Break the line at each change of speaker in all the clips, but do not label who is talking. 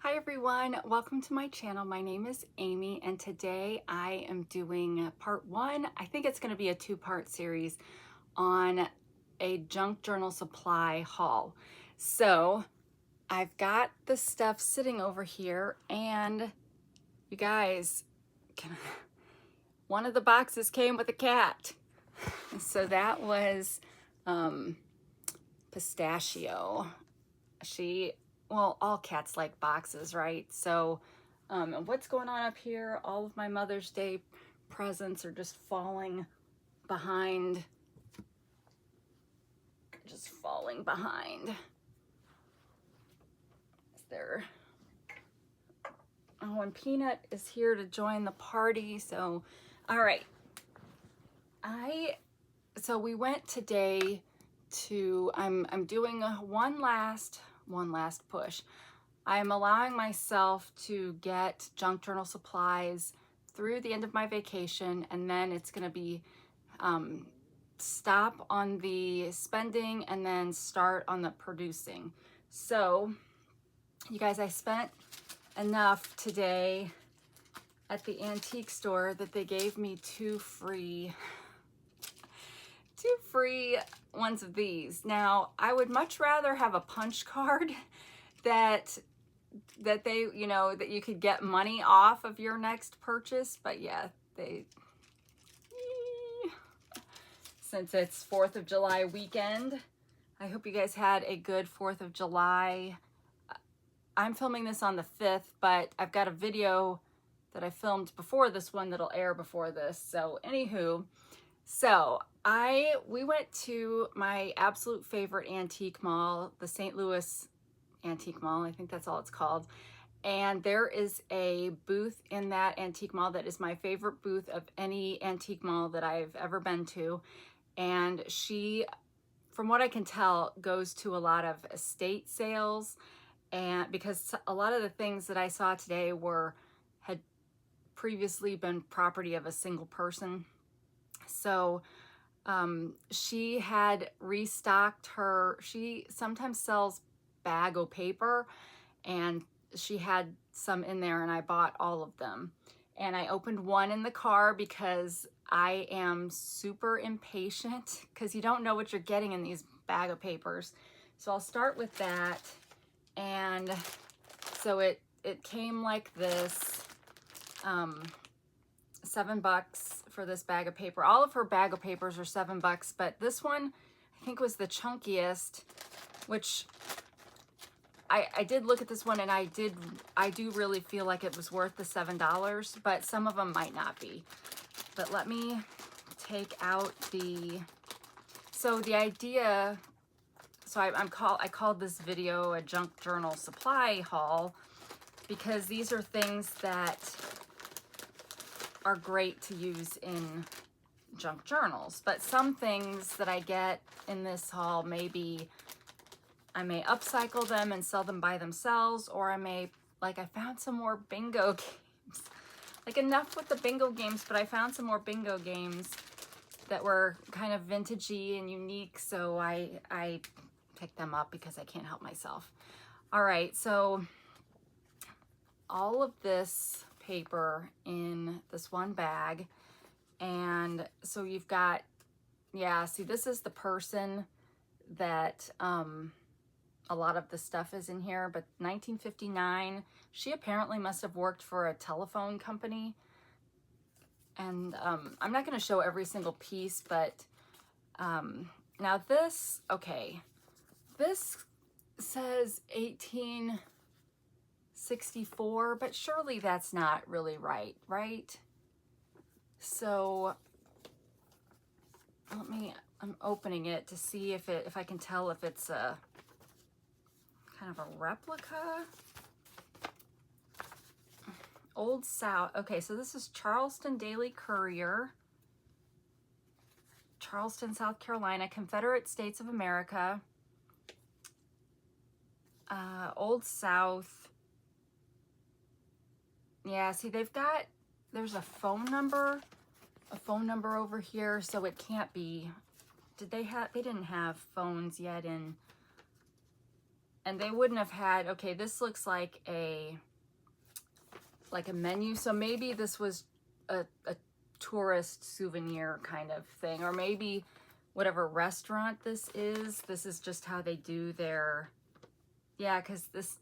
Hi everyone, welcome to my channel. My name is Amy and today I am doing part one. I think it's going to be a two-part series on a junk journal supply haul. So I've got the stuff sitting over here and you guys, one of the boxes came with a cat. So that was Pistachio. Well, all cats like boxes, right? So and what's going on up here? All of my Mother's Day presents are just falling behind. Just falling behind. Is there? Oh, and Peanut is here to join the party. So, all right. So we went today to, I'm doing one last push. I'm allowing myself to get junk journal supplies through the end of my vacation, and then it's going to be stop on the spending and then start on the producing. So you guys, I spent enough today at the antique store that they gave me two free ones of these. Now, I would much rather have a punch card that they, that you could get money off of your next purchase. But yeah, since it's 4th of July weekend, I hope you guys had a good 4th of July. I'm filming this on the 5th, but I've got a video that I filmed before this one that'll air before this. So anywho, we went to my absolute favorite antique mall, the St. Louis Antique Mall. I think that's all it's called. And there is a booth in that antique mall that is my favorite booth of any antique mall that I've ever been to. And she, from what I can tell, goes to a lot of estate sales. And because a lot of the things that I saw today had previously been property of a single person. So she had restocked she sometimes sells bag o' paper, and she had some in there and I bought all of them. And I opened one in the car because I am super impatient because you don't know what you're getting in these bag of papers. So I'll start with that. And so it came like this, $7 for this bag of paper. All of her bag of papers are $7, but this one I think was the chunkiest, which I did look at this one and I do really feel like it was worth the $7, but some of them might not be. But let me take out so the idea, so I called this video a junk journal supply haul because these are things that are great to use in junk journals. But some things that I get in this haul, maybe I may upcycle them and sell them by themselves, or I found some more bingo games. Like, enough with the bingo games, but I found some more bingo games that were kind of vintagey and unique, so I picked them up because I can't help myself. All right, so all of this paper in this one bag, and so you've got, yeah, see, this is the person that a lot of the stuff is in here, but 1959, she apparently must have worked for a telephone company. And I'm not going to show every single piece, but now this, okay, this says 1864, but surely that's not really right? So I'm opening it to see if I can tell if it's a kind of a replica. Old South. Okay, so this is Charleston Daily Courier, Charleston, South Carolina, Confederate States of America. Old South. Yeah, see, there's a phone number over here, so it can't be. They didn't have phones yet in and they wouldn't have had, okay, this looks like a menu. So maybe this was a tourist souvenir kind of thing, or maybe whatever restaurant this is just how they do their, yeah, because this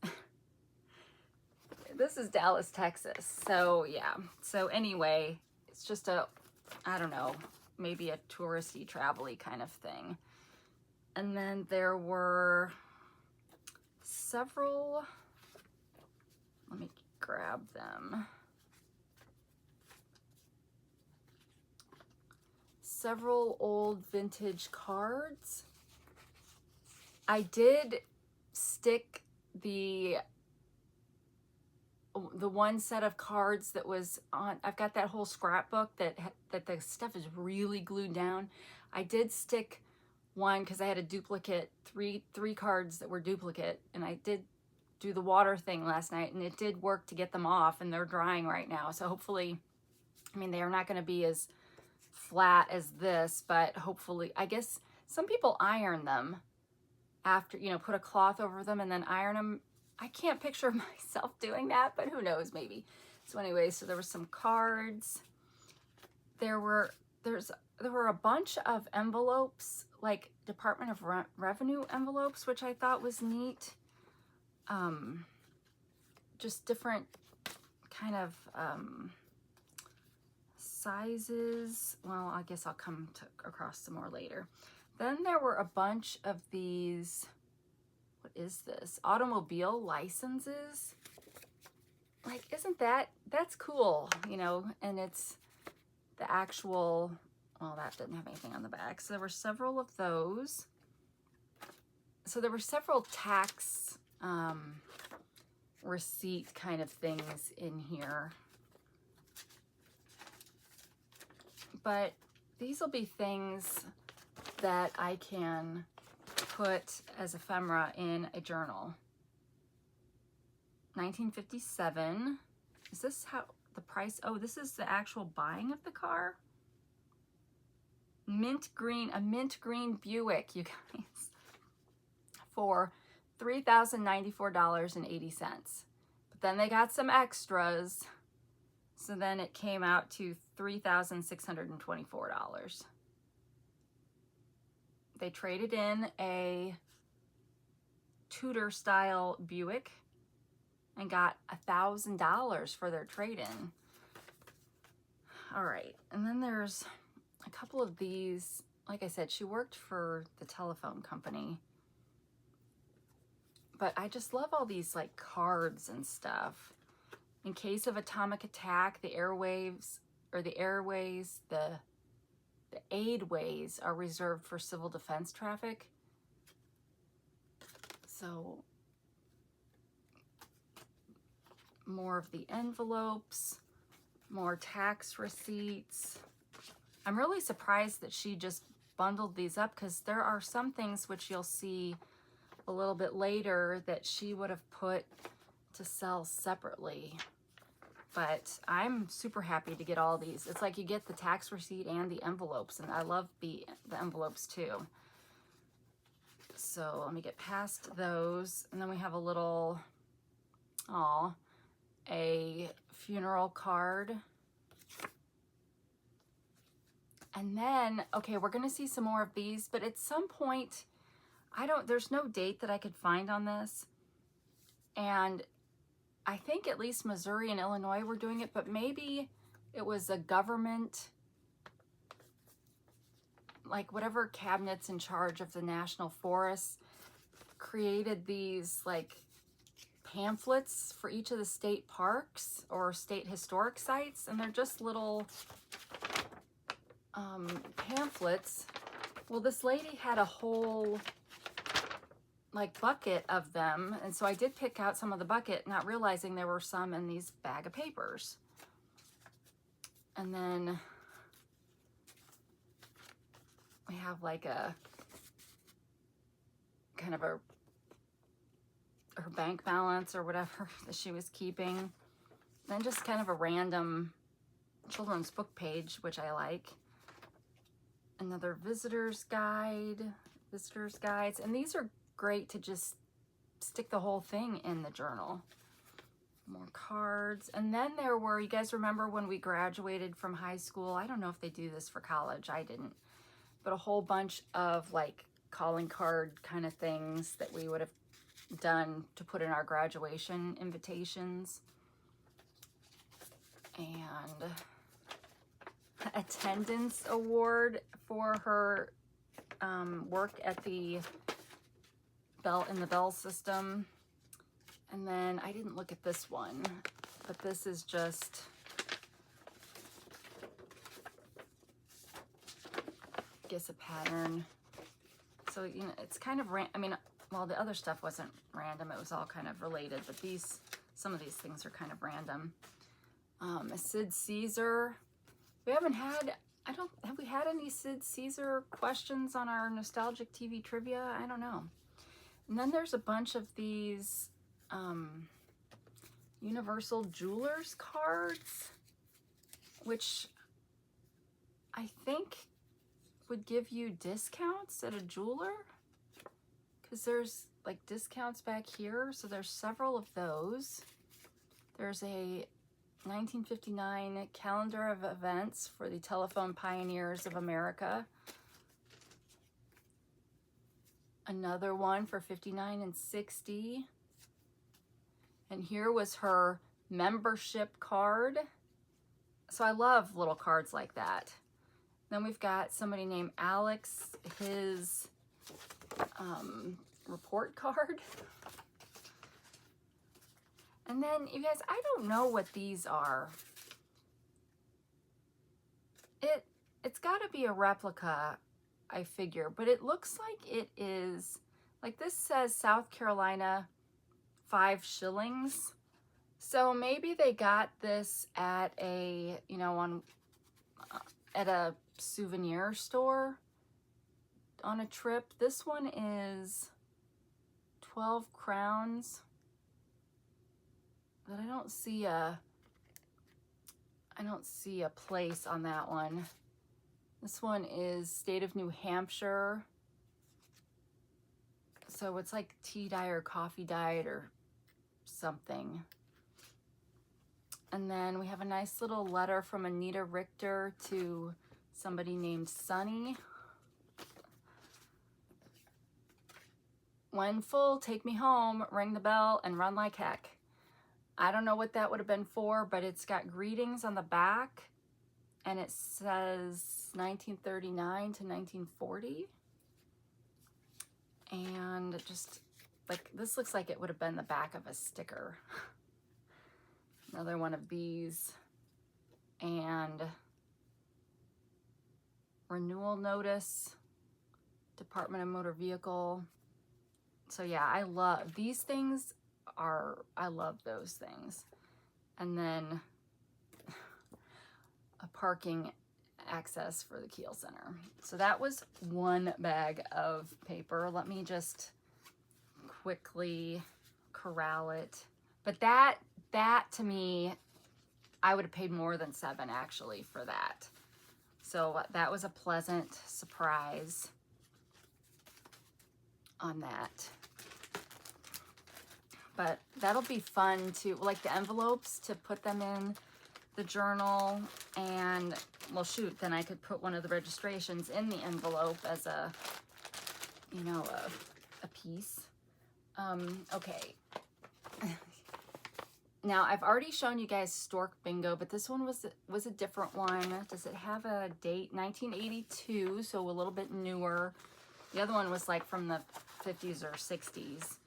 this is Dallas, Texas. So yeah, so anyway, it's just a, I don't know, maybe a touristy, travel-y kind of thing. And then there were several, let me grab them. Several old vintage cards. I did stick the one set of cards that was on, I've got that whole scrapbook that the stuff is really glued down. I did stick one because I had a duplicate, three cards that were duplicate, and I did do the water thing last night, and it did work to get them off, and they're drying right now. So hopefully, I mean, they are not going to be as flat as this, but hopefully, I guess some people iron them after, you know, put a cloth over them and then iron them. I can't picture myself doing that, but who knows, maybe. So anyway, so there were some cards. There were a bunch of envelopes, like Department of Revenue envelopes, which I thought was neat. Just different kind of sizes. Well, I guess I'll come across some more later. Then there were a bunch of these, what is this? Automobile licenses. Like, isn't that's cool, you know? And it's the actual, well, that didn't have anything on the back. So there were several of those. So there were several tax receipt kind of things in here. But these will be things that I can put as ephemera in a journal. 1957. Is this how the price? Oh, this is the actual buying of the car. Mint green, a mint green Buick, you guys, for $3,094.80. But then they got some extras. So then it came out to $3,624. They traded in a Tudor style Buick and got $1,000 for their trade-in. All right, and then there's a couple of these. Like I said, she worked for the telephone company. But I just love all these like cards and stuff. In case of atomic attack, the airways, the aidways are reserved for civil defense traffic. So more of the envelopes, more tax receipts. I'm really surprised that she just bundled these up, because there are some things which you'll see a little bit later that she would have put to sell separately. But I'm super happy to get all these. It's like you get the tax receipt and the envelopes, and I love the envelopes too. So let me get past those. And then we have a little, a funeral card. And then, okay, we're gonna see some more of these, but at some point, there's no date that I could find on this. And I think at least Missouri and Illinois were doing it, but maybe it was a government, like whatever cabinet's in charge of the national forests created these like pamphlets for each of the state parks or state historic sites. And they're just little pamphlets. Well, this lady had a whole like bucket of them, and so I did pick out some of the bucket, not realizing there were some in these bag of papers. And then we have like a kind of her bank balance or whatever that she was keeping. Then just kind of a random children's book page, which I like. Another visitor's guides, and these are great to just stick the whole thing in the journal. More cards. And then there were, you guys remember when we graduated from high school? I don't know if they do this for college. I didn't. But a whole bunch of like calling card kind of things that we would have done to put in our graduation invitations. And attendance award for her work at the Bell system. And then I didn't look at this one, but this is just I guess a pattern. So, you know, it's kind of I mean, well, the other stuff wasn't random, it was all kind of related, but some of these things are kind of random. A Sid Caesar. We haven't had, have we had any Sid Caesar questions on our nostalgic TV trivia? I don't know. And then there's a bunch of these Universal Jewelers cards, which I think would give you discounts at a jeweler, because there's like discounts back here. So there's several of those. There's a 1959 calendar of events for the telephone pioneers of America. Another one for 59 and 60. And here was her membership card. So I love little cards like that. Then we've got somebody named Alex, his report card. And then, you guys, I don't know what these are. It's got to be a replica, I figure, but it looks like it is, like this says South Carolina 5 shillings. So maybe they got this at a, you know, at a souvenir store on a trip. This one is 12 crowns. But I don't see a place on that one. This one is State of New Hampshire. So it's like tea dye or coffee dyed or something. And then we have a nice little letter from Anita Richter to somebody named Sunny. When full, take me home, ring the bell, and run like heck. I don't know what that would have been for, but it's got greetings on the back, and it says 1939 to 1940. And just like, this looks like it would have been the back of a sticker. Another one of these. And renewal notice, Department of Motor Vehicle. So yeah, I love these things. I love those things. And then a parking access for the Kiel Center. So that was one bag of paper. Let me just quickly corral it. But that to me, I would have paid more than $7 actually for that. So that was a pleasant surprise on that. But that'll be fun to, like the envelopes, to put them in the journal. And, well, shoot, then I could put one of the registrations in the envelope as a, you know, a piece. Okay. Now, I've already shown you guys Stork Bingo, but this one was a different one. Does it have a date? 1982, so a little bit newer. The other one was like from the 50s or 60s.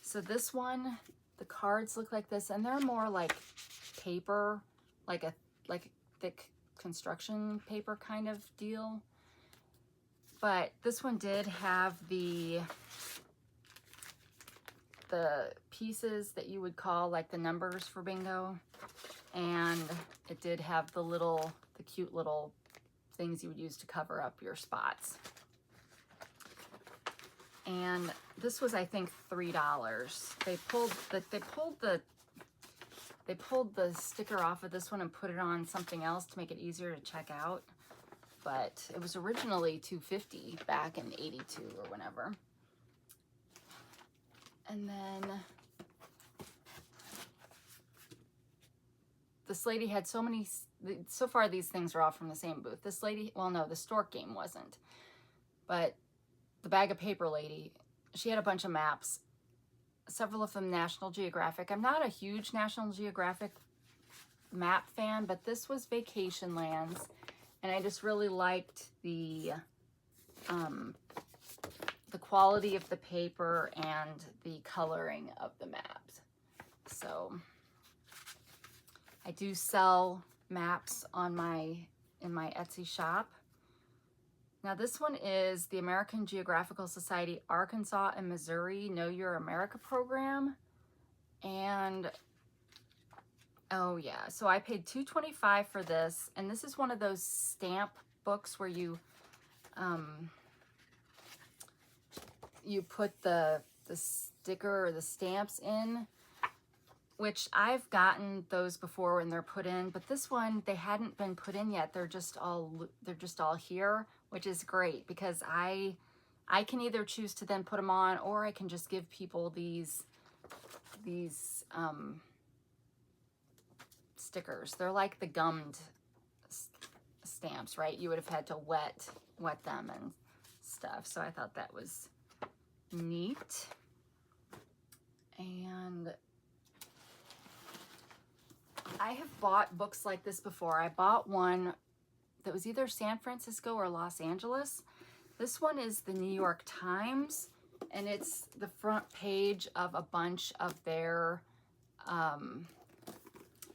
So this one, the cards look like this, and they're more like paper, like a thick construction paper kind of deal. But this one did have the pieces that you would call like the numbers for bingo, and it did have the cute little things you would use to cover up your spots. And this was, I think, $3. They pulled the sticker off of this one and put it on something else to make it easier to check out. But it was originally $2.50 back in '82 or whenever. And then this lady had so many, so far these things are all from the same booth. This lady, well, no, the stork game wasn't, but the bag of paper lady, she had a bunch of maps, several of them National Geographic. I'm not a huge National Geographic map fan, but this was Vacation Lands, and I just really liked the quality of the paper and the coloring of the maps. So I do sell maps on in my Etsy shop. Now this one is the American Geographical Society Arkansas and Missouri Know Your America program. And oh yeah, so I paid $2.25 for this, and this is one of those stamp books where you you put the sticker or the stamps in, which I've gotten those before when they're put in, but this one they hadn't been put in yet. They're just all here, which is great because I can either choose to then put them on, or I can just give people these stickers. They're like the gummed stamps, right? You would have had to wet them and stuff. So I thought that was neat. And I have bought books like this before. I bought one that was either San Francisco or Los Angeles. This one is the New York Times, and it's the front page of a bunch of their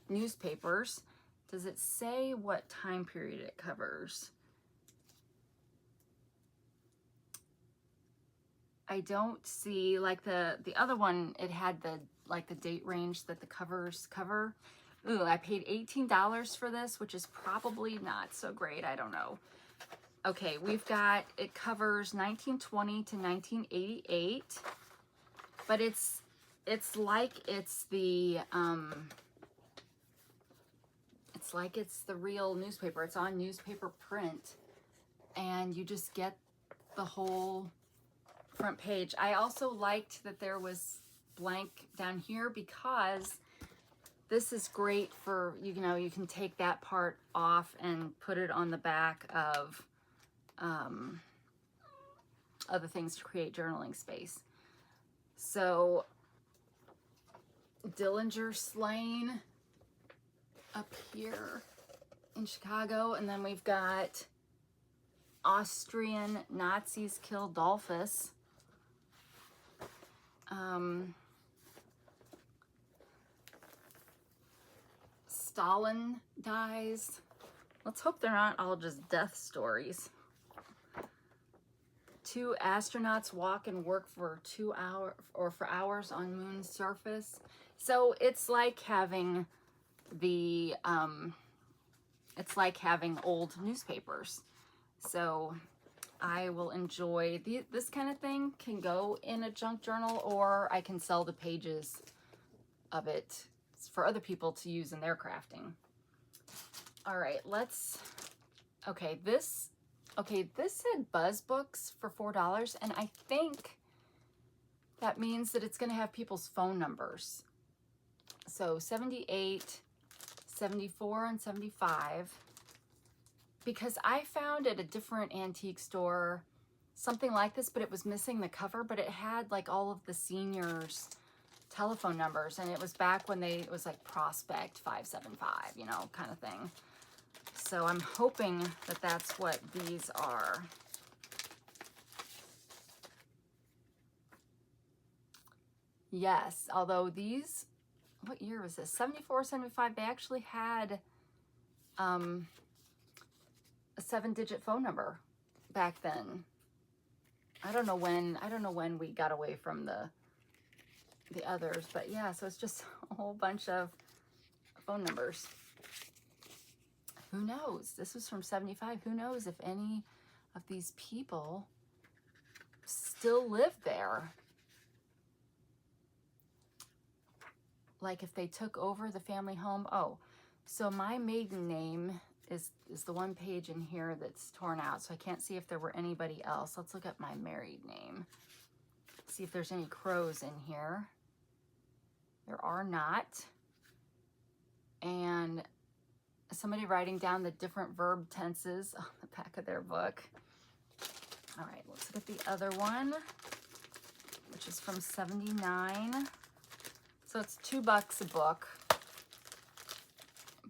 newspapers. Does it say what time period it covers? I don't see, like the other one, it had the date range that the covers cover. Ooh, I paid $18 for this, which is probably not so great. I don't know. Okay, we've got, it covers 1920 to 1988, but it's like it's the real newspaper. It's on newspaper print, and you just get the whole front page. I also liked that there was blank down here because this is great for, you know, you can take that part off and put it on the back of other things to create journaling space. So Dillinger Slain up here in Chicago, and then we've got Austrian Nazis Kill Dollfuss. Stalin dies. Let's hope they're not all just death stories. 2 astronauts walk and work for 2 hours or for hours on moon's surface. So it's like having the it's like having old newspapers. So I will enjoy this kind of thing. Can go in a junk journal, or I can sell the pages of it for other people to use in their crafting. All right, this said Buzz Books for $4, and I think that means that it's going to have people's phone numbers. So 78, 74, and 75. Because I found at a different antique store something like this, but it was missing the cover, but it had like all of the seniors' telephone numbers, and it was back when it was like Prospect 575, you know, kind of thing. So I'm hoping that that's what these are. Yes, although these, what year was this? 74, 75, they actually had a 7-digit phone number back then. I don't know when we got away from the others, but yeah, so it's just a whole bunch of phone numbers. Who knows? This was from 75. Who knows if any of these people still live there? Like if they took over the family home. Oh, so my maiden name is the one page in here that's torn out, so I can't see if there were anybody else. Let's look at my married name. See if there's any crows in here. There are not. And somebody writing down the different verb tenses on the back of their book. All right, let's look at the other one, which is from 79. So it's $2 a book.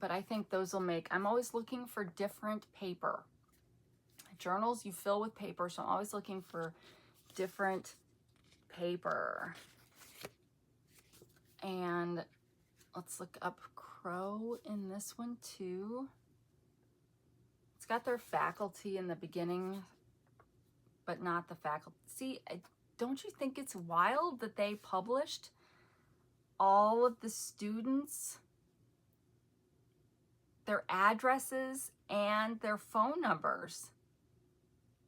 But I think those will make, I'm always looking for different paper. Journals you fill with paper, so I'm always looking for different paper. And let's look up crow in this one too. It's got their faculty in the beginning, but not the faculty. See, don't you think it's wild that they published all of the students, their addresses, and their phone numbers?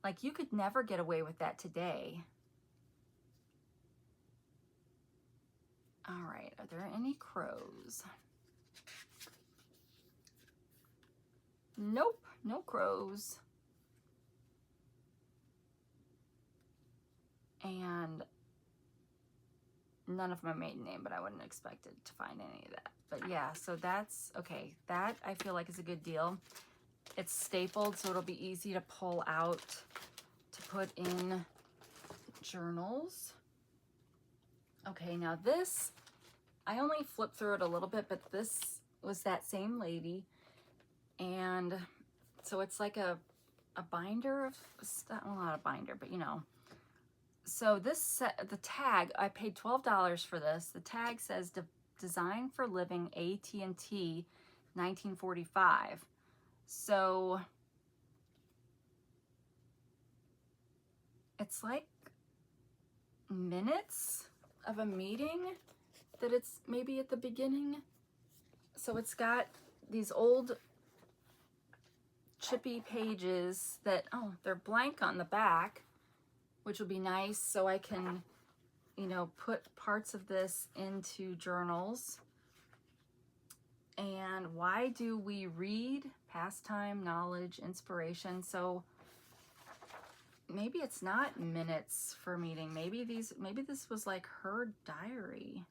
Like, you could never get away with that today. All right, are there any crows? Nope, no crows. And none of my maiden name, but I wouldn't expect it to find any of that. But yeah, so that's, okay, that I feel like is a good deal. It's stapled, so it'll be easy to pull out to put in journals. Okay, now this, I only flipped through it a little bit, but this was that same lady. And so it's like a binder of stuff, well, not a binder, but you know. So this set, the tag, I paid $12 for this. The tag says Design for Living AT&T 1945. So it's like minutes of a meeting that it's maybe at the beginning. So it's got these old chippy pages that, oh, they're blank on the back, which will be nice, so I can, you know, put parts of this into journals. And why do we read? Pastime, knowledge, inspiration. So maybe it's not minutes for meeting. Maybe this was like her diary.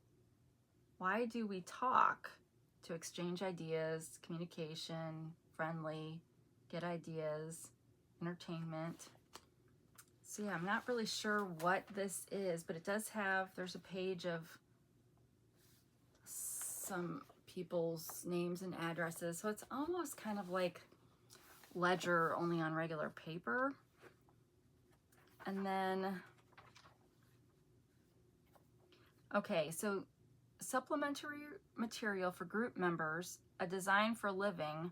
Why do we talk? To exchange ideas, communication, friendly, get ideas, entertainment. So yeah, I'm not really sure what this is, but it does have, there's a page of some people's names and addresses. So it's almost kind of like ledger, only on regular paper. And then, okay, so supplementary material for group members, a design for living.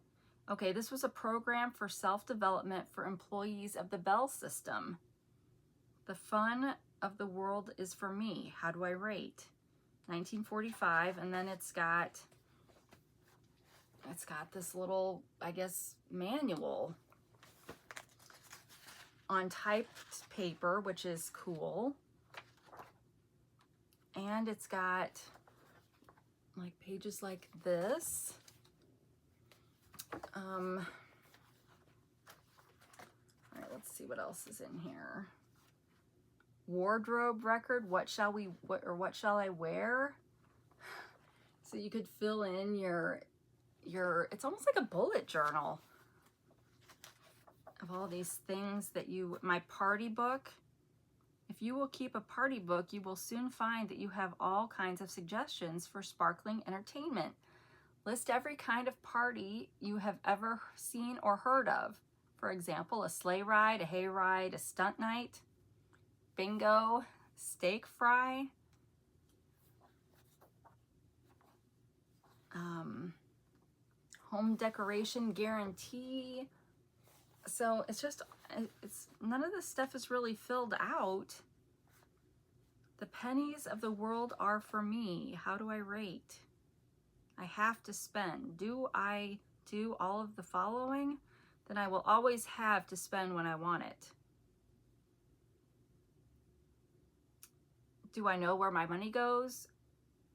Okay, this was a program for self-development for employees of the Bell system. The fun of the world is for me. How do I rate? 1945, and then it's got this little, I guess, manual on typed paper, which is cool. And it's got like pages like this. All right, let's see what else is in here. Wardrobe record, what shall I wear? So you could fill in your it's almost like a bullet journal of all these things that my party book. If you will keep a party book, you will soon find that you have all kinds of suggestions for sparkling entertainment. List every kind of party you have ever seen or heard of. For example, a sleigh ride, a hay ride, a stunt night, bingo, steak fry, home decoration guarantee. So it's none of this stuff is really filled out. The pennies of the world are for me. How do I rate? I have to spend. Do I do all of the following? Then I will always have to spend when I want it. Do I know where my money goes?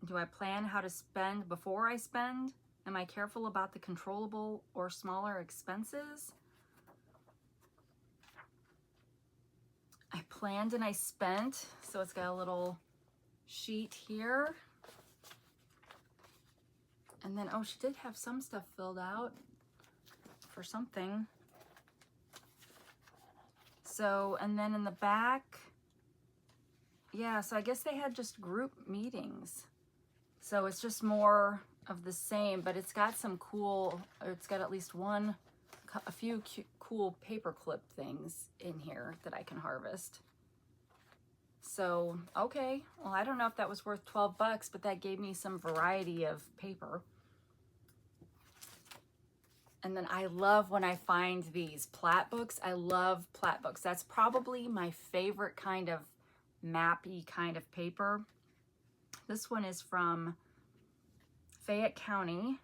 Do I plan how to spend before I spend? Am I careful about the controllable or smaller expenses? I planned and I spent. So it's got a little sheet here. And then, oh, she did have some stuff filled out for something. So, and then in the back, yeah, so I guess they had just group meetings. So it's just more of the same, but it's got some cool, it's got at least a few cool paper clip things in here that I can harvest. So, okay, well, I don't know if that was worth 12 bucks, but that gave me some variety of paper. And then I love when I find these plat books. I love plat books. That's probably my favorite kind of mappy kind of paper. This one is from Fayette County,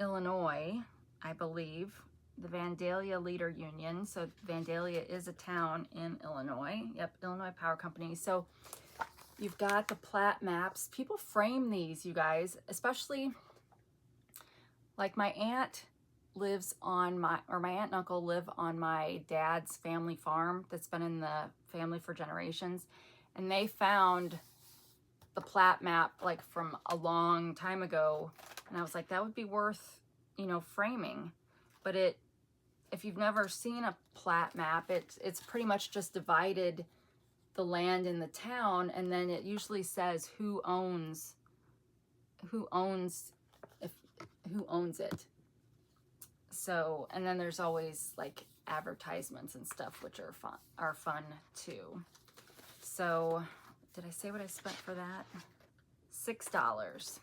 Illinois, I believe. The Vandalia Leader Union. So Vandalia is a town in Illinois. Yep, Illinois Power Company. So you've got the plat maps. People frame these, you guys, especially like my aunt lives on my aunt and uncle live on my dad's family farm that's been in the family for generations. And they found the plat map like from a long time ago. And I was like, that would be worth, you know, framing. But if you've never seen a plat map, it's pretty much just divided the land in the town. And then it usually says who owns it. So, and then there's always like advertisements and stuff, which are fun too. So, did I say what I spent for that? $6.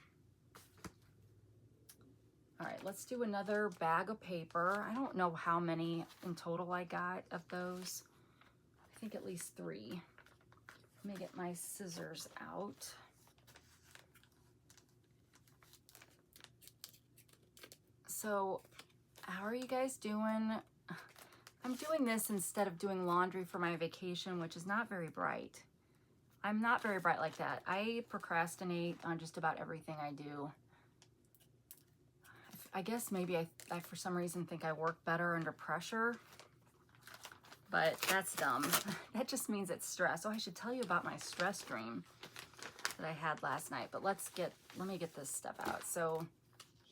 All right, let's do another bag of paper. I don't know how many in total I got of those. I think at least 3. Let me get my scissors out. So, how are you guys doing? I'm doing this instead of doing laundry for my vacation, which is not very bright. I'm not very bright like that. I procrastinate on just about everything I do. I guess maybe I for some reason think I work better under pressure, but that's dumb. That just means it's stress. Oh, I should tell you about my stress dream that I had last night, but let me get this stuff out. So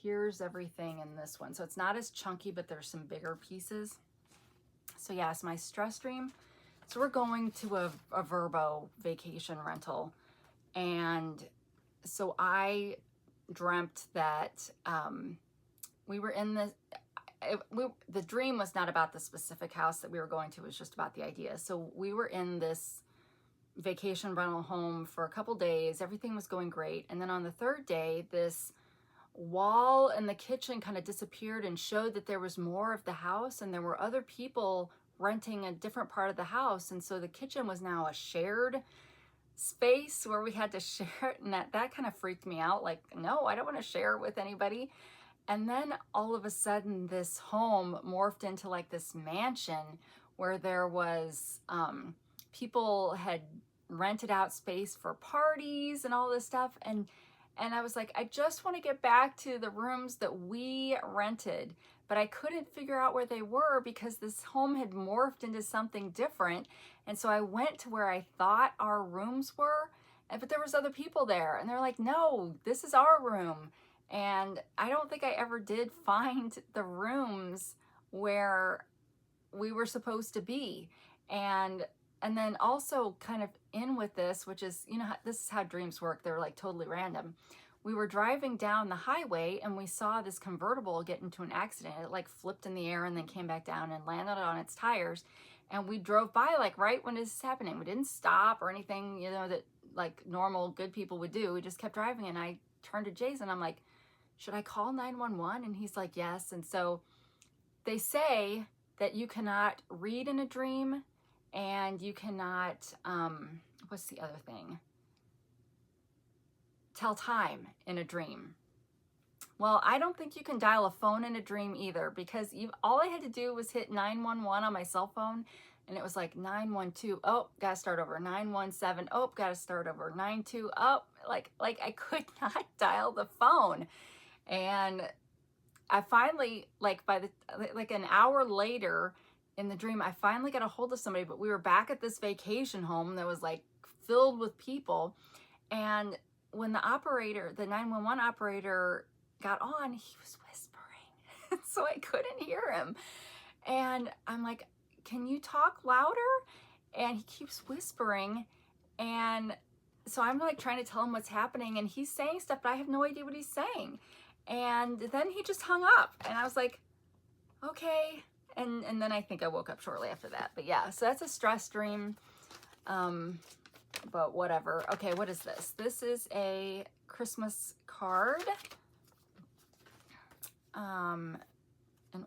here's everything in this one. So it's not as chunky, but there's some bigger pieces. So yes, my stress dream. So we're going to a Vrbo vacation rental. And so I dreamt that we were in the dream was not about the specific house that we were going to, it was just about the idea. So we were in this vacation rental home for a couple days. Everything was going great. And then on the 3rd day, this wall in the kitchen kind of disappeared and showed that there was more of the house and there were other people renting a different part of the house. And so the kitchen was now a shared space where we had to share it. And that kind of freaked me out. Like, no, I don't want to share it with anybody. And then all of a sudden this home morphed into like this mansion where there was, people had rented out space for parties and all this stuff. And I was like, I just want to get back to the rooms that we rented, but I couldn't figure out where they were because this home had morphed into something different. And so I went to where I thought our rooms were, but there was other people there and they're like, no, this is our room. And I don't think I ever did find the rooms where we were supposed to be. And then also kind of in with this, which is, you know, this is how dreams work. They're like totally random. We were driving down the highway and we saw this convertible get into an accident. It like flipped in the air and then came back down and landed on its tires. And we drove by like right when this is happening. We didn't stop or anything, you know, that like normal good people would do. We just kept driving and I turned to Jason. I'm like, should I call 911? And he's like, yes. And so they say that you cannot read in a dream and you cannot, what's the other thing? Tell time in a dream. Well, I don't think you can dial a phone in a dream either because all I had to do was hit 911 on my cell phone and it was like 912, oh, gotta start over, 917, oh, gotta start over, 92, oh, like I could not dial the phone. And I finally, like an hour later in the dream, I finally got a hold of somebody, but we were back at this vacation home that was like filled with people. And when the operator, the 911 operator got on, he was whispering. So I couldn't hear him. And I'm like, can you talk louder? And he keeps whispering. And so I'm like trying to tell him what's happening, and he's saying stuff, but I have no idea what he's saying. And then he just hung up, and I was like, okay. And then I think I woke up shortly after that. But yeah, so that's a stress dream. But whatever. Okay, what is this? This is a Christmas card. An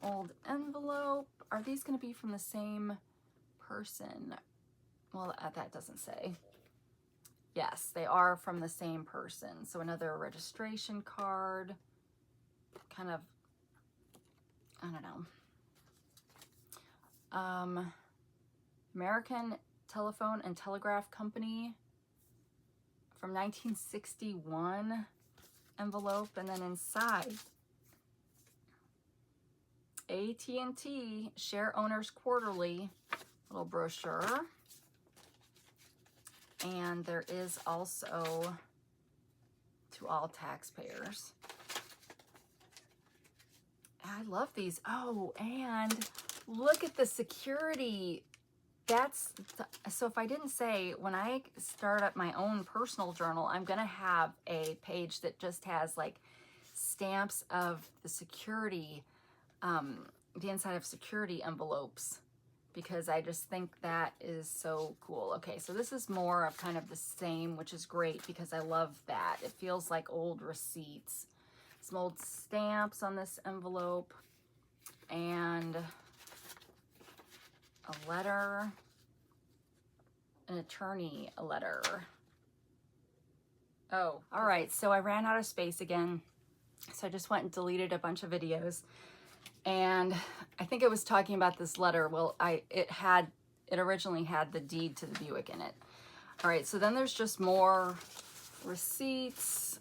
old envelope. Are these going to be from the same person? Well, that doesn't say. Yes, they are from the same person. So another registration card. Kind of, I don't know. American Telephone and Telegraph Company from 1961 envelope. And then inside, AT&T Share Owners Quarterly little brochure. And there is also to all taxpayers. I love these. Oh, and look at the security. So if I didn't say, when I start up my own personal journal, I'm going to have a page that just has like stamps of the security, the inside of security envelopes, because I just think that is so cool. Okay, so this is more of kind of the same, which is great because I love that. It feels like old receipts. Some old stamps on this envelope, and a letter, an attorney, a letter. Oh, all right, so I ran out of space again, so I just went and deleted a bunch of videos. And I think it was talking about this letter. Well, it originally had the deed to the Buick in it. All right, so then there's just more receipts,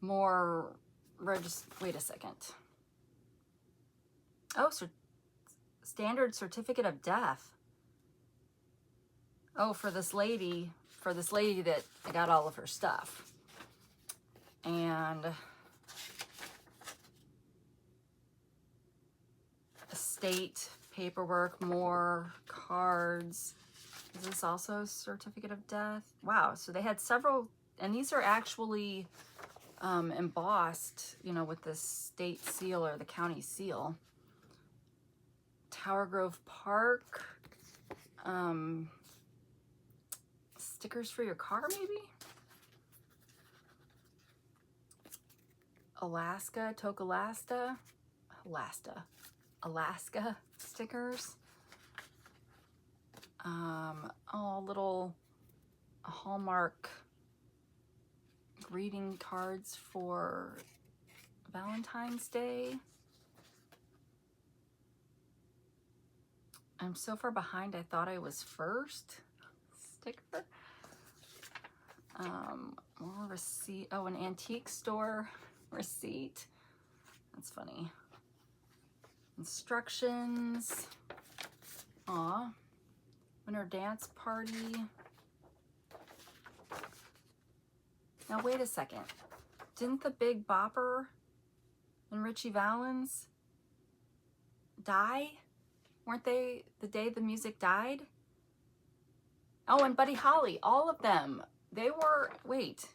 wait a second. Oh, standard certificate of death. Oh, for this lady that I got all of her stuff. And estate paperwork, more cards. Is this also a certificate of death? Wow, so they had several, and these are actually embossed, you know, with the state seal or the county seal. Tower Grove Park. Stickers for your car, maybe? Alaska stickers. Oh, little Hallmark greeting cards for Valentine's Day. I'm so far behind, I thought I was first. Sticker. More receipt. Oh, an antique store receipt. That's funny. Instructions. Aw. Winter dance party. Now wait a second. Didn't the Big Bopper and Richie Valens die? Weren't they the day the music died? Oh, and Buddy Holly, all of them. They were, wait.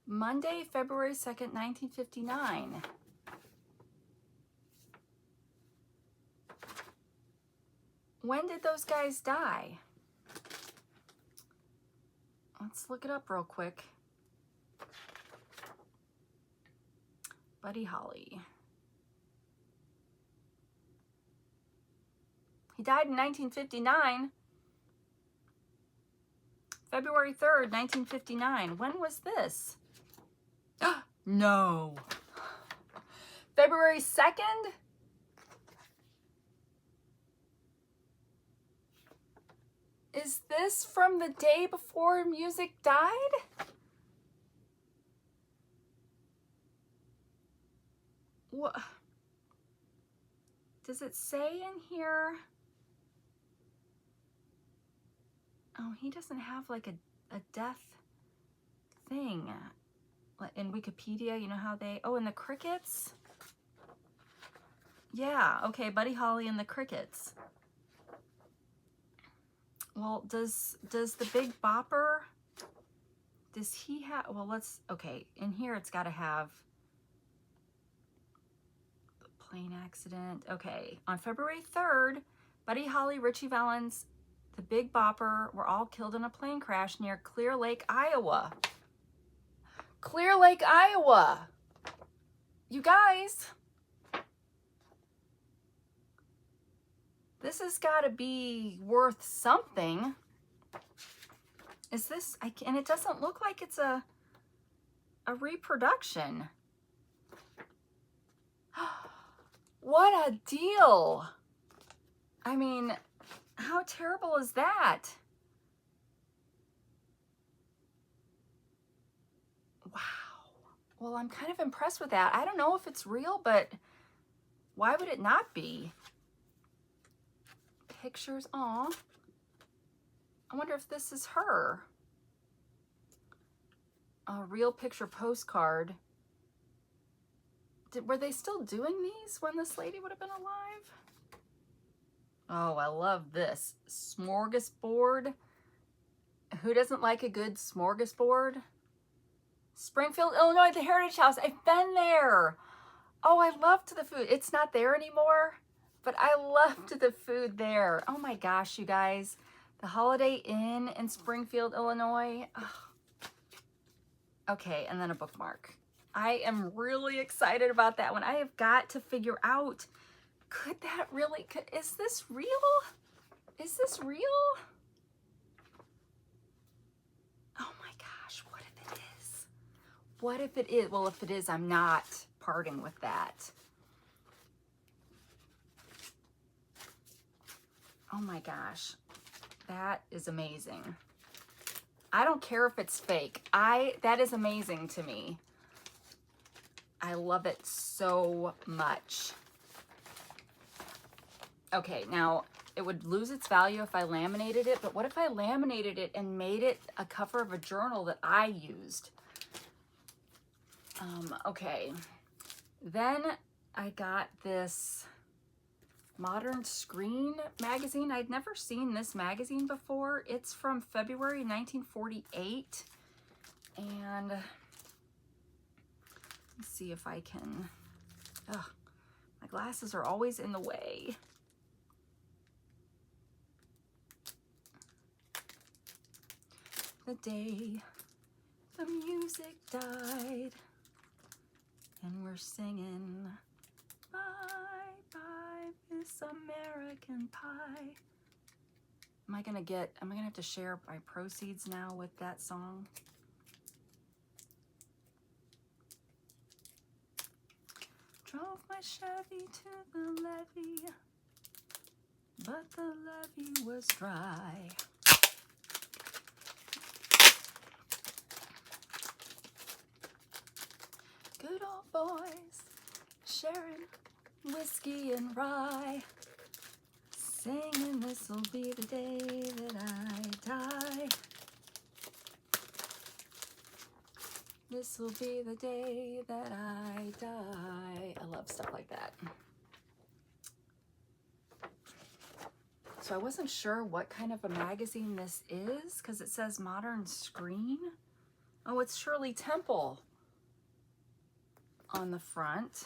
Monday, February 2nd, 1959. When did those guys die? Let's look it up real quick. Buddy Holly. He died in 1959. February 3rd, 1959. When was this? No. February 2nd? Is this from the day before music died? What? Does it say in here? Oh, he doesn't have like a death thing. In Wikipedia, you know how they, oh, and the crickets? Yeah, okay, Buddy Holly and the crickets. Well, does the Big Bopper, does he have, well, let's, okay, in here it's got to have the plane accident. Okay, on February 3rd, Buddy Holly, Richie Valens, the Big Bopper were all killed in a plane crash near Clear Lake, Iowa. Clear Lake, Iowa. You guys, this has got to be worth something. Is this, and it doesn't look like it's a reproduction. What a deal. I mean, how terrible is that? Wow. Well, I'm kind of impressed with that. I don't know if it's real, but why would it not be? Pictures, aw. I wonder if this is her. A real picture postcard. Were they still doing these when this lady would have been alive? Oh, I love this. Smorgasbord. Who doesn't like a good smorgasbord? Springfield, Illinois, the Heritage House. I've been there. Oh, I loved the food. It's not there anymore, but I loved the food there. Oh my gosh, you guys. The Holiday Inn in Springfield, Illinois. Oh. Okay, and then a bookmark. I am really excited about that one. I have got to figure out, could that really, is this real? Is this real? Oh my gosh, what if it is? What if it is? Well, if it is, I'm not parting with that. Oh my gosh, that is amazing. I don't care if it's fake. That is amazing to me. I love it so much. Okay, now it would lose its value if I laminated it, but what if I laminated it and made it a cover of a journal that I used? Okay, then I got this Modern Screen magazine. I'd never seen this magazine before. It's from February 1948, and let's see if I can, ugh, my glasses are always in the way. The day the music died, and we're singing bye bye Miss American Pie. Am I gonna have to share my proceeds now with that song? Drove my Chevy to the levee, but the levee was dry. Good old boys sharing whiskey and rye, singing this'll be the day that I die. This'll be the day that I die. I love stuff like that. So I wasn't sure what kind of a magazine this is because it says Modern Screen. Oh, it's Shirley Temple on the front.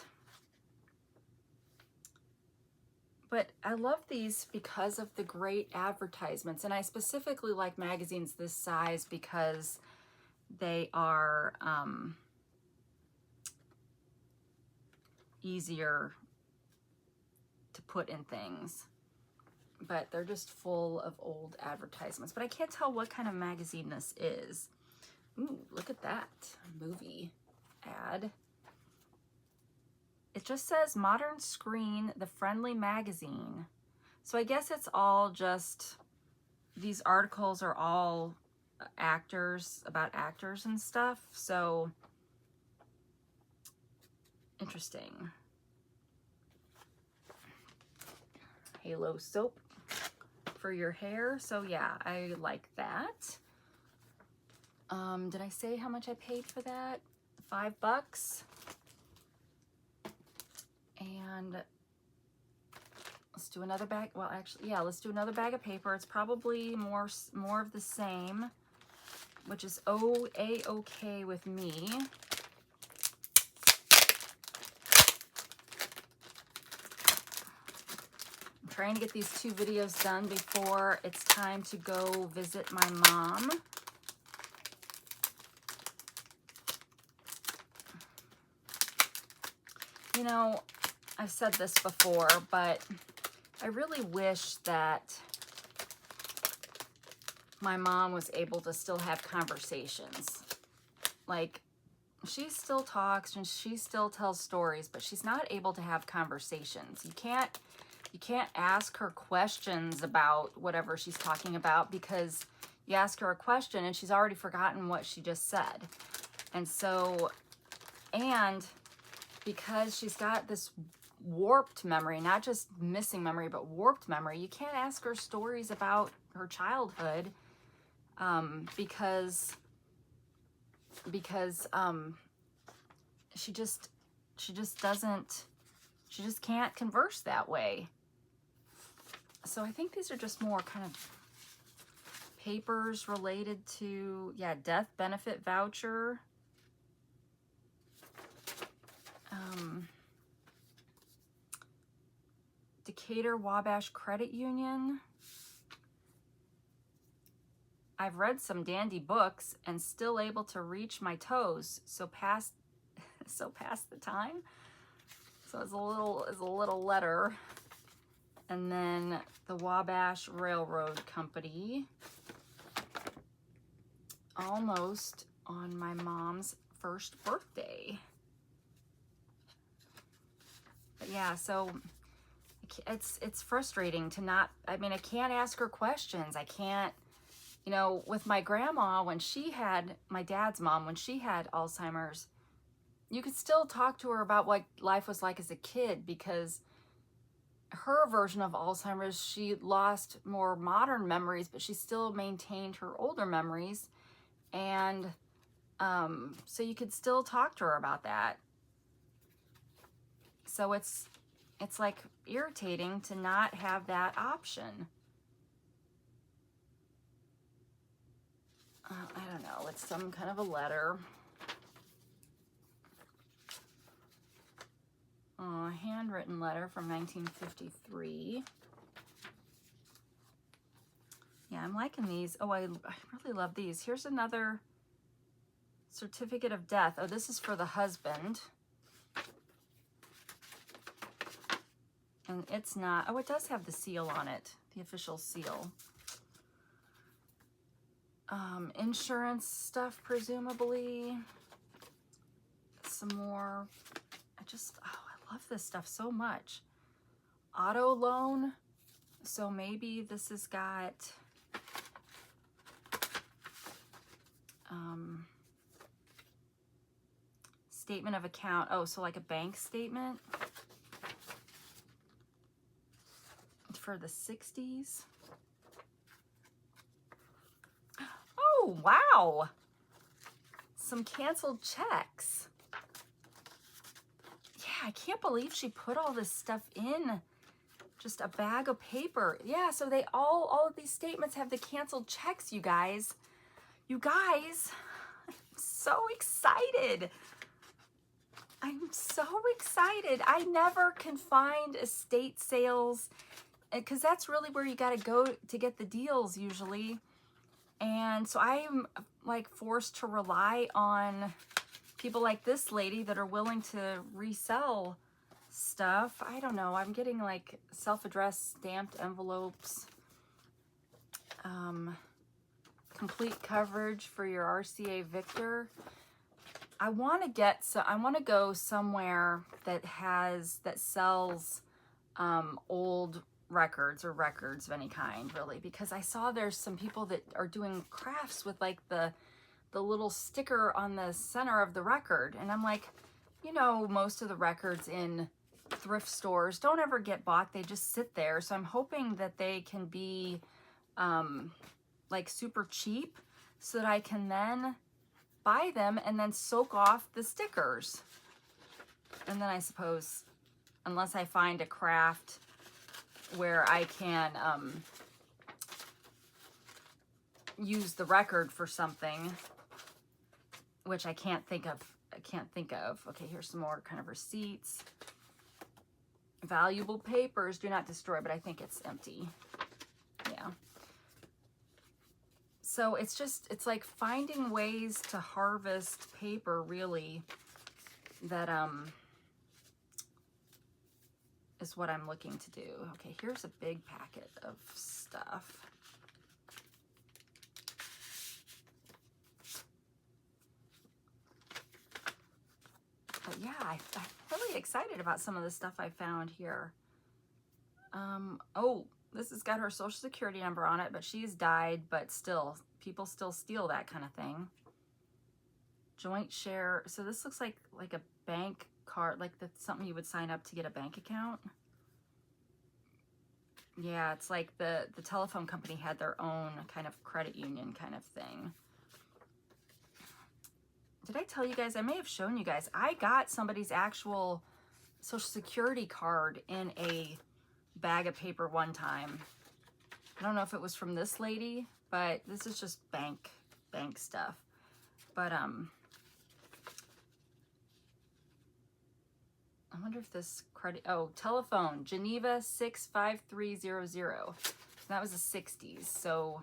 But I love these because of the great advertisements, and I specifically like magazines this size because they are easier to put in things, but they're just full of old advertisements. But I can't tell what kind of magazine this is. Ooh, look at that movie ad. It just says Modern Screen, the friendly magazine. So I guess it's all just, these articles are all actors, about actors and stuff. So interesting. Halo soap for your hair. So yeah, I like that. Did I say how much I paid for that? $5. And let's do another bag. Well, actually, yeah, let's do another bag of paper. It's probably more of the same, which is A-okay with me. I'm trying to get these 2 videos done before it's time to go visit my mom. You know, I've said this before, but I really wish that my mom was able to still have conversations. Like, she still talks and she still tells stories, but she's not able to have conversations. You can't ask her questions about whatever she's talking about, because you ask her a question and she's already forgotten what she just said. And so, and because she's got this warped memory, not just missing memory, but warped memory, you can't ask her stories about her childhood, because she just can't converse that way. So I think these are just more kind of papers related to, yeah, death benefit voucher. Decatur Wabash Credit Union. I've read some dandy books and still able to reach my toes, so past the time. So it's a little letter. And then the Wabash Railroad Company. Almost on my mom's first birthday. But yeah, so it's frustrating to not, I mean, I can't ask her questions. I can't, you know, with my grandma, when she had, my dad's mom, when she had Alzheimer's, you could still talk to her about what life was like as a kid, because her version of Alzheimer's, she lost more modern memories, but she still maintained her older memories. And so you could still talk to her about that. So it's like irritating to not have that option. I don't know, it's some kind of a letter. A handwritten letter from 1953. Yeah, I'm liking these. Oh, I really love these. Here's another certificate of death. Oh, this is for the husband. And it's not, oh, it does have the seal on it, the official seal. Insurance stuff, presumably. Some more. I love this stuff so much. Auto loan. So maybe this has got statement of account. Oh, so like a bank statement for the 60s. Oh, wow. Some canceled checks. Yeah, I can't believe she put all this stuff in just a bag of paper. Yeah, so they all of these statements have the canceled checks, you guys. You guys, I'm so excited. I'm so excited. I never can find estate sales, because that's really where you got to go to get the deals usually. And so I'm like forced to rely on people like this lady that are willing to resell stuff. I don't know. I'm getting like self-addressed stamped envelopes. Complete coverage for your RCA Victor. I want to go somewhere that sells old records or records of any kind, really, because I saw there's some people that are doing crafts with like the little sticker on the center of the record, and I'm like, you know, most of the records in thrift stores don't ever get bought. They just sit there. So I'm hoping that they can be like super cheap so that I can then buy them and then soak off the stickers. And then I suppose, unless I find a craft where I can use the record for something, which I can't think of. Okay, here's some more kind of receipts. Valuable papers, do not destroy, but I think it's empty. Yeah. So it's like finding ways to harvest paper, really, that is what I'm looking to do. Okay, here's a big packet of stuff. But yeah, I'm really excited about some of the stuff I found here. Oh, this has got her social security number on it, but she's died, but still, people still steal that kind of thing. Joint share. So this looks like a bank card, like that's something you would sign up to get a bank account. Yeah, it's like the telephone company had their own kind of credit union kind of thing. Did I tell you guys? I may have shown you guys. I got somebody's actual social security card in a bag of paper one time. I don't know if it was from this lady, but this is just bank stuff. But I wonder if this credit, oh, telephone, Geneva 65300. That was the 60s. So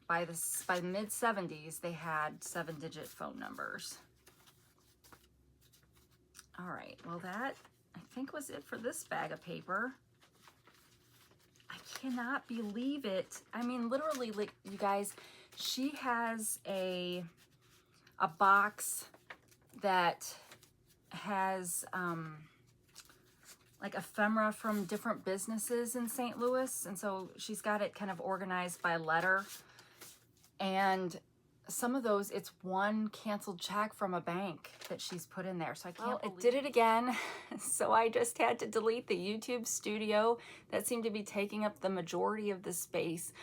by the mid 70s, they had 7-digit phone numbers. All right, well that I think was it for this bag of paper. I cannot believe it. I mean, literally, like, you guys, she has a box that has like ephemera from different businesses in St. Louis, and so she's got it kind of organized by letter. And some of those, it's one canceled check from a bank that she's put in there. So I can't believe it. Did it again. So I just had to delete the YouTube studio that seemed to be taking up the majority of the space.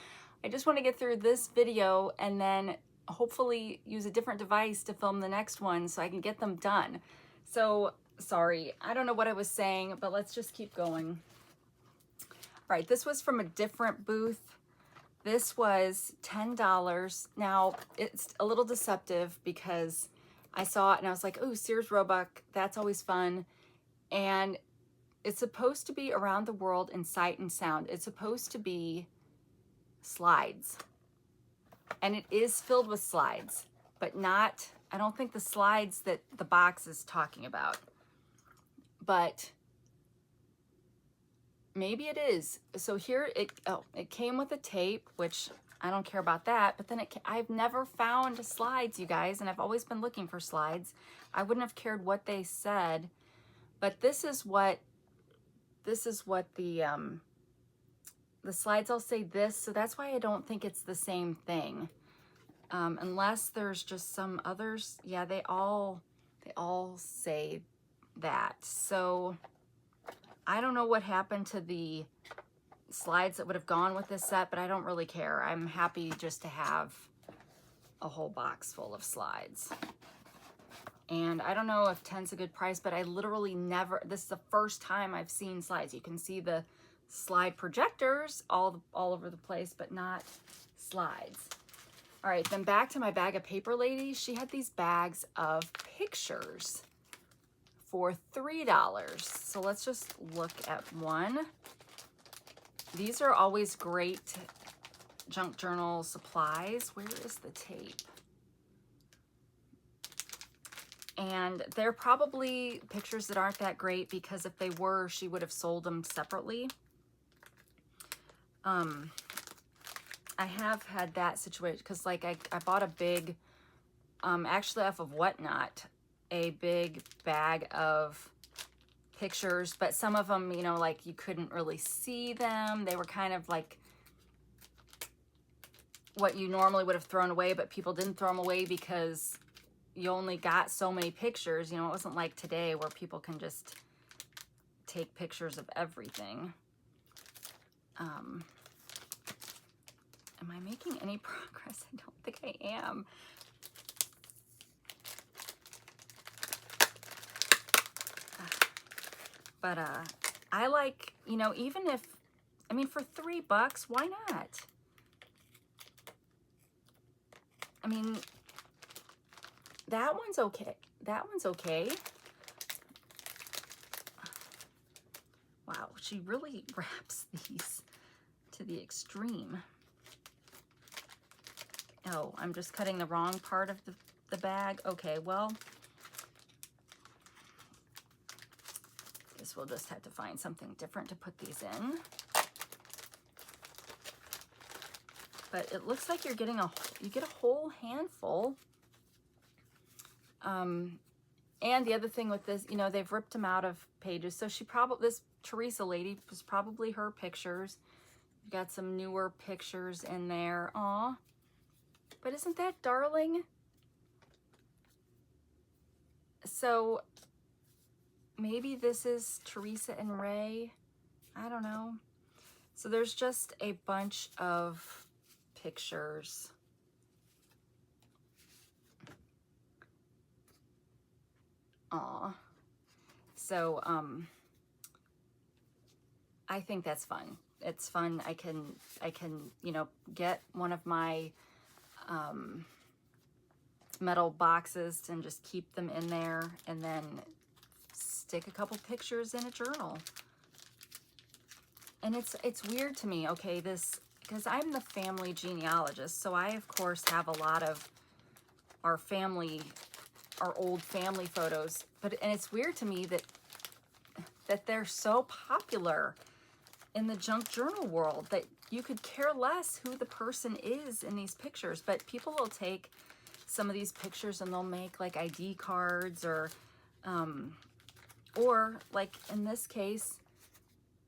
I just want to get through this video and then hopefully use a different device to film the next one so I can get them done. So sorry, I don't know what I was saying, but let's just keep going. All right, this was from a different booth. This was $10. Now, it's a little deceptive because I saw it and I was like, oh, Sears Roebuck, that's always fun. And it's supposed to be around the world in sight and sound. It's supposed to be slides. And it is filled with slides, but not, I don't think the slides that the box is talking about. But maybe it is. So here it came with a tape, which I don't care about that, but then I've never found slides, you guys, and I've always been looking for slides. I wouldn't have cared what they said, but this is what the slides all say this, so that's why I don't think it's the same thing. Unless there's just some others. Yeah, they all say that. So I don't know what happened to the slides that would have gone with this set, but I don't really care. I'm happy just to have a whole box full of slides. And I don't know if 10's a good price, but I literally never, this is the first time I've seen slides. You can see the slide projectors all over the place, but not slides. All right, then back to my bag of paper lady. She had these bags of pictures for $3. So let's just look at one. These are always great junk journal supplies. Where is the tape? And they're probably pictures that aren't that great because if they were, she would have sold them separately. I have had that situation because like I bought a big, actually off of Whatnot, a big bag of pictures, but some of them, you know, like you couldn't really see them. They were kind of like what you normally would have thrown away, but people didn't throw them away because you only got so many pictures. You know, it wasn't like today where people can just take pictures of everything. Am I making any progress? I don't think I am. But I like, you know, even if, I mean, for $3, why not? I mean, that one's okay. That one's okay. Wow, she really wraps these to the extreme. Oh, I'm just cutting the wrong part of the bag. Okay, well, guess we'll just have to find something different to put these in. But it looks like you're getting you get a whole handful. And the other thing with this, you know, they've ripped them out of pages. So she probably, this Teresa lady was probably her pictures. You've got some newer pictures in there. Aw. But isn't that darling? So maybe this is Teresa and Ray. I don't know. So there's just a bunch of pictures. Aw. So, I think that's fun. It's fun. I can, you know, get one of my, metal boxes and just keep them in there and then stick a couple pictures in a journal. And it's weird to me, okay, this, because I'm the family genealogist, so I, of course, have a lot of our family, our old family photos, and it's weird to me that they're so popular in the junk journal world that you could care less who the person is in these pictures, but people will take some of these pictures and they'll make like ID cards or like in this case,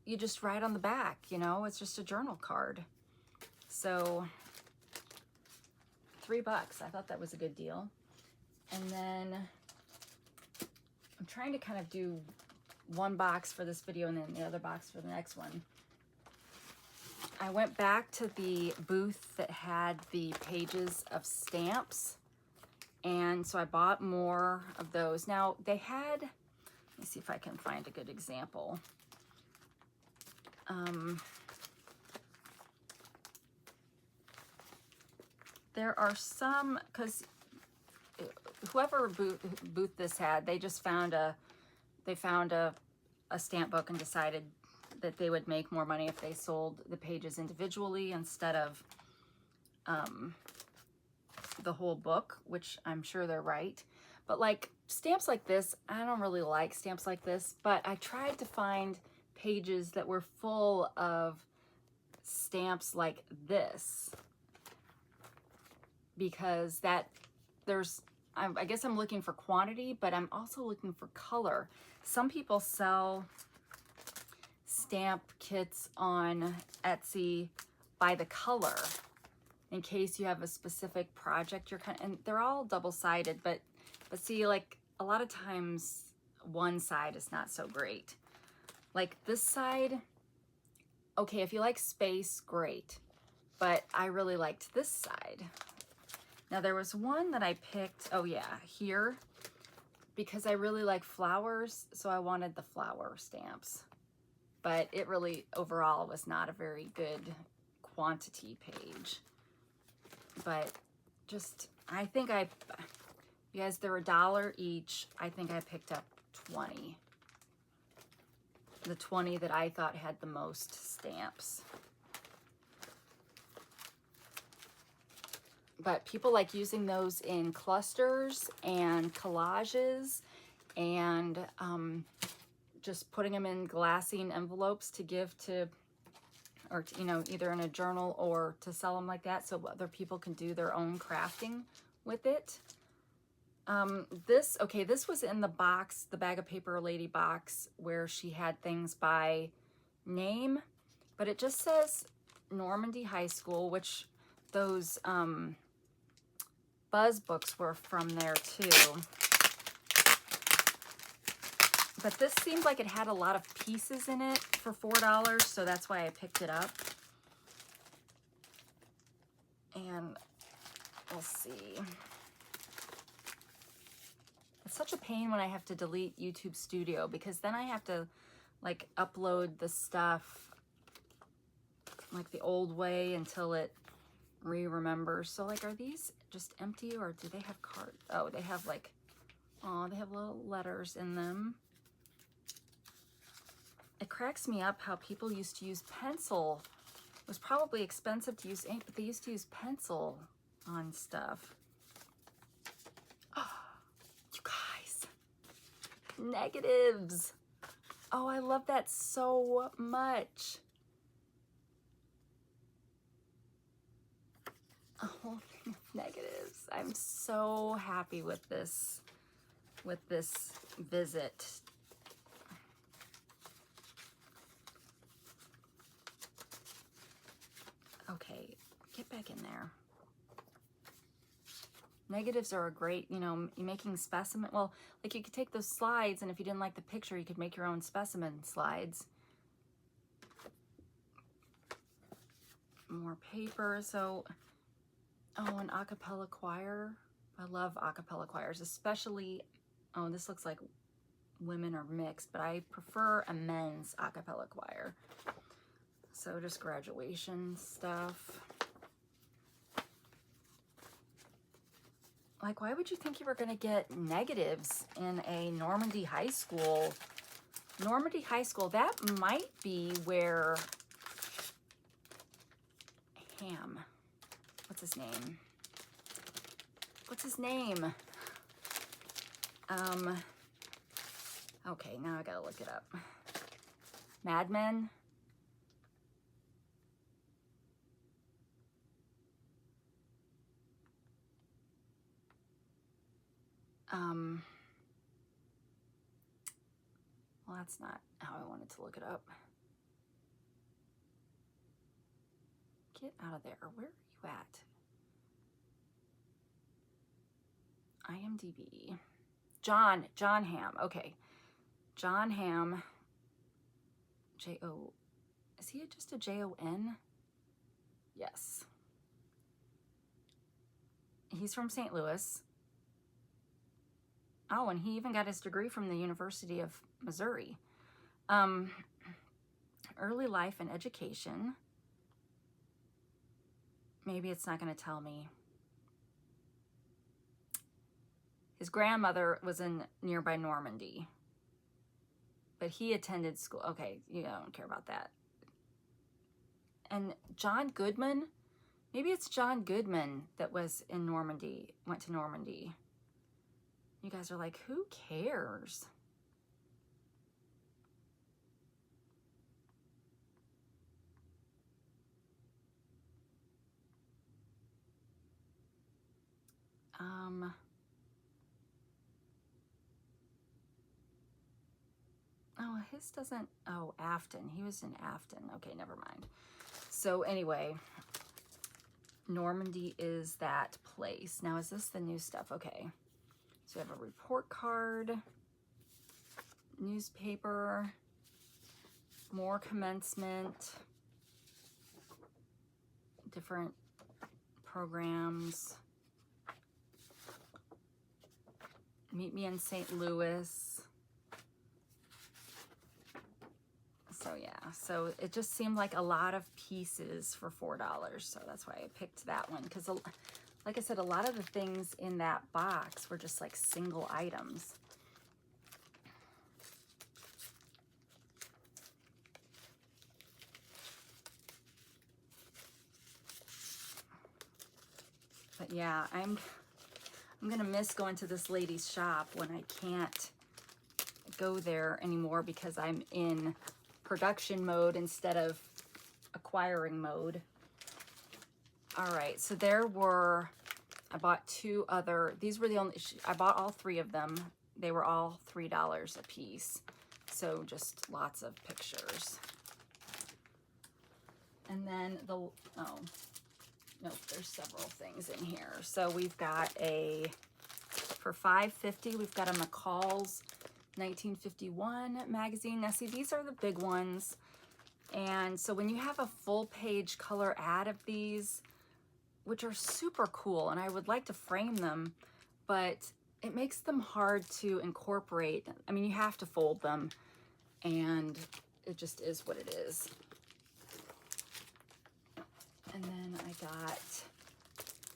you just write on the back, you know, it's just a journal card. So $3, I thought that was a good deal. And then I'm trying to kind of do one box for this video and then the other box for the next one. I went back to the booth that had the pages of stamps, and so I bought more of those. Now they had, let me see if I can find a good example. There are some, because whoever booth this had, they just found a stamp book and decided that they would make more money if they sold the pages individually instead of the whole book, which I'm sure they're right. But like stamps like this, I don't really like stamps like this, but I tried to find pages that were full of stamps like this, because I guess I'm looking for quantity, but I'm also looking for color. Some people sell stamp kits on Etsy by the color in case you have a specific project and they're all double-sided, but see, like a lot of times one side is not so great. Like this side, okay, if you like space, great, but I really liked this side. Now there was one that I picked, oh yeah, here, because I really like flowers, so I wanted the flower stamps. But it really, overall, was not a very good quantity page. But just, I think you guys, they're $1 each. I think I picked up 20. The 20 that I thought had the most stamps. But people like using those in clusters and collages and just putting them in glassine envelopes to give to, or to, you know, either in a journal or to sell them like that so other people can do their own crafting with it. This was in the box, the Bag of Paper Lady box, where she had things by name, but it just says Normandy High School, which those Buzz books were from there too. But this seemed like it had a lot of pieces in it for $4, so that's why I picked it up. And we'll see. It's such a pain when I have to delete YouTube Studio, because then I have to like upload the stuff like the old way until it remembers. So like, are these just empty, or do they have cards? Oh, they have like, oh, they have little letters in them. It cracks me up how people used to use pencil. It was probably expensive to use ink, but they used to use pencil on stuff. Oh, you guys, negatives. Oh, I love that so much. A whole thing of negatives. I'm so happy with this visit. Okay, get back in there. Negatives are a great, you know, making specimen. Well, like you could take those slides, and if you didn't like the picture, you could make your own specimen slides. More paper. So, oh, an a cappella choir. I love a cappella choirs, especially, oh, this looks like women are mixed, but I prefer a men's a cappella choir. So just graduation stuff. Like, why would you think you were going to get negatives in a Normandy high school? Normandy high school, that might be where Ham, what's his name? What's his name? Okay, now I gotta look it up. Mad Men? Well, that's not how I wanted to look it up. Get out of there. Where are you at? IMDb. John Hamm. Okay. John Hamm. J-O. Is he just a J-O-N? Yes. He's from St. Louis. Oh, and he even got his degree from the University of Missouri. Early life and education. Maybe it's not going to tell me. His grandmother was in nearby Normandy, but he attended school. Okay, you don't care about that. And John Goodman, maybe it's John Goodman that was in Normandy, went to Normandy. You guys are like, who cares? Oh, his doesn't, oh, Afton. He was in Afton. Okay, never mind. So anyway, Normandy is that place. Now, is this the new stuff? Okay. So we have a report card, newspaper, more commencement, different programs. Meet me in St. Louis. So yeah, so it just seemed like a lot of pieces for $4. So that's why I picked that one. Because like I said, a lot of the things in that box were just like single items. But yeah, I'm gonna miss going to this lady's shop when I can't go there anymore because I'm in production mode instead of acquiring mode. All right, so there were, I bought two other, these were the only, I bought all three of them. They were all $3 a piece. So just lots of pictures. And then the, oh, nope, there's several things in here. So we've got a, for $5.50, we've got a McCall's 1951 magazine. Now see, these are the big ones. And so when you have a full page color ad of these, which are super cool, and I would like to frame them, but it makes them hard to incorporate. I mean, you have to fold them, and it just is what it is. And then I got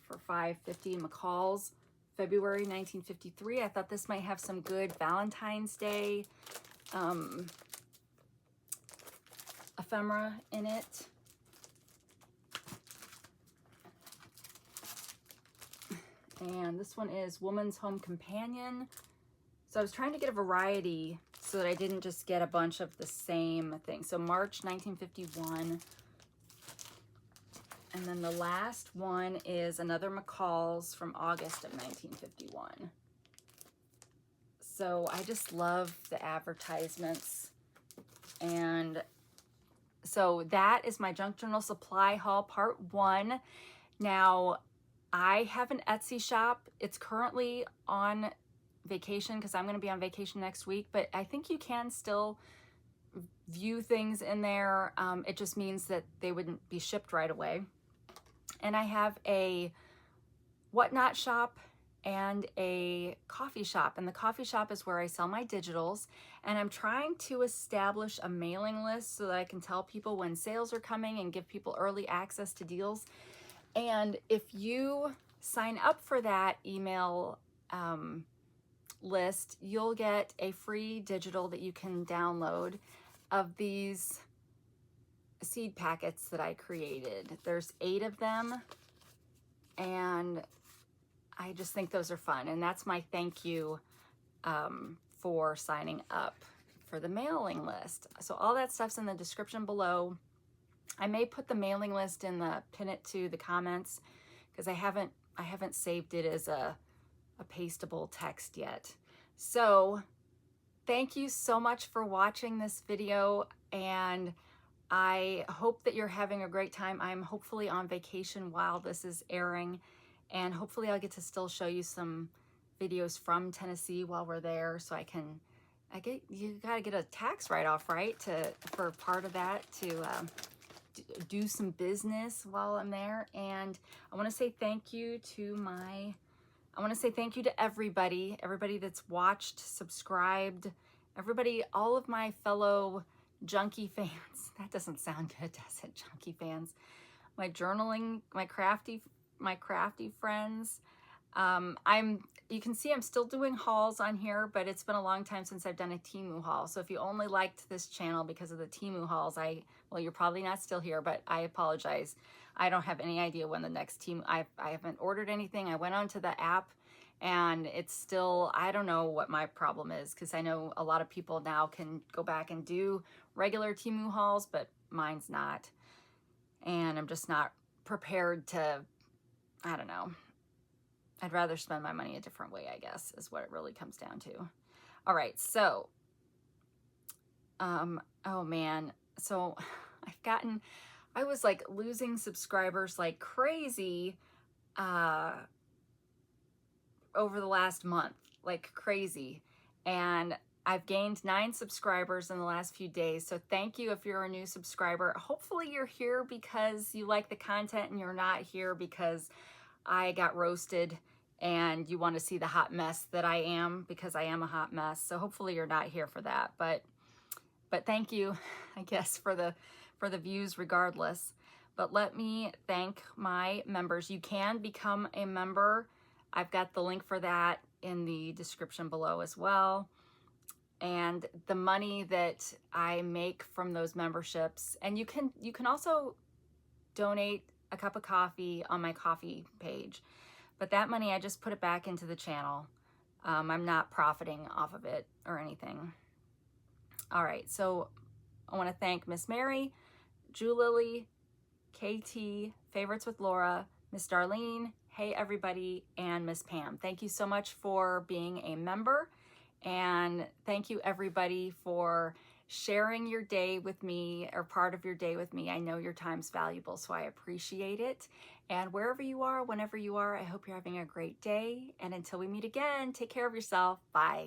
for $5.50 McCall's February 1953. I thought this might have some good Valentine's Day ephemera in it. And this one is Woman's Home Companion. So I was trying to get a variety so that I didn't just get a bunch of the same thing. So March 1951. And then the last one is another McCall's from August of 1951. So I just love the advertisements. And so that is my Junk Journal Supply Haul Part 1. Now, I have an Etsy shop. It's currently on vacation because I'm going to be on vacation next week, but I think you can still view things in there. It just means that they wouldn't be shipped right away. And I have a Whatnot shop and a coffee shop. And the coffee shop is where I sell my digitals. And I'm trying to establish a mailing list so that I can tell people when sales are coming and give people early access to deals. And if you sign up for that email list, you'll get a free digital that you can download of these seed packets that I created. There's 8 of them, and I just think those are fun. And that's my thank you for signing up for the mailing list. So all that stuff's in the description below. I may put the mailing list in the pin it to the comments because I haven't saved it as a pastable text yet. So thank you so much for watching this video, and I hope that you're having a great time. I'm hopefully on vacation while this is airing, and hopefully I'll get to still show you some videos from Tennessee while we're there, so you gotta get a tax write-off, right, for part of that to do some business while I'm there. And I want to say thank you to everybody that's watched, subscribed, everybody, all of my fellow junkie fans. That doesn't sound good, does it? Junkie fans. My journaling, my crafty friends. You can see I'm still doing hauls on here, but it's been a long time since I've done a Temu haul. So if you only liked this channel because of the Temu hauls, well, you're probably not still here, but I apologize. I don't have any idea when the next Temu, I haven't ordered anything. I went onto the app and it's still, I don't know what my problem is, because I know a lot of people now can go back and do regular Temu hauls, but mine's not. And I'm just not prepared to, I don't know. I'd rather spend my money a different way, I guess, is what it really comes down to. All right, so, oh man, so I was like losing subscribers like crazy over the last month, like crazy. And I've gained 9 subscribers in the last few days. So thank you if you're a new subscriber. Hopefully you're here because you like the content and you're not here because I got roasted and you want to see the hot mess that I am, because I am a hot mess. So hopefully you're not here for that. But thank you, I guess, for the views regardless. But let me thank my members. You can become a member. I've got the link for that in the description below as well. And the money that I make from those memberships, and you can also donate a cup of coffee on my coffee page, but that money I just put it back into the channel. I'm not profiting off of it or anything. All right, so I want to thank Miss Mary, Julily, KT, Favorites with Laura, Miss Darlene, Hey Everybody, and Miss Pam. Thank you so much for being a member, and thank you everybody for sharing your day with me, or part of your day with me. I know your time's valuable, so I appreciate it. And wherever you are, whenever you are, I hope you're having a great day. And until we meet again, take care of yourself. Bye.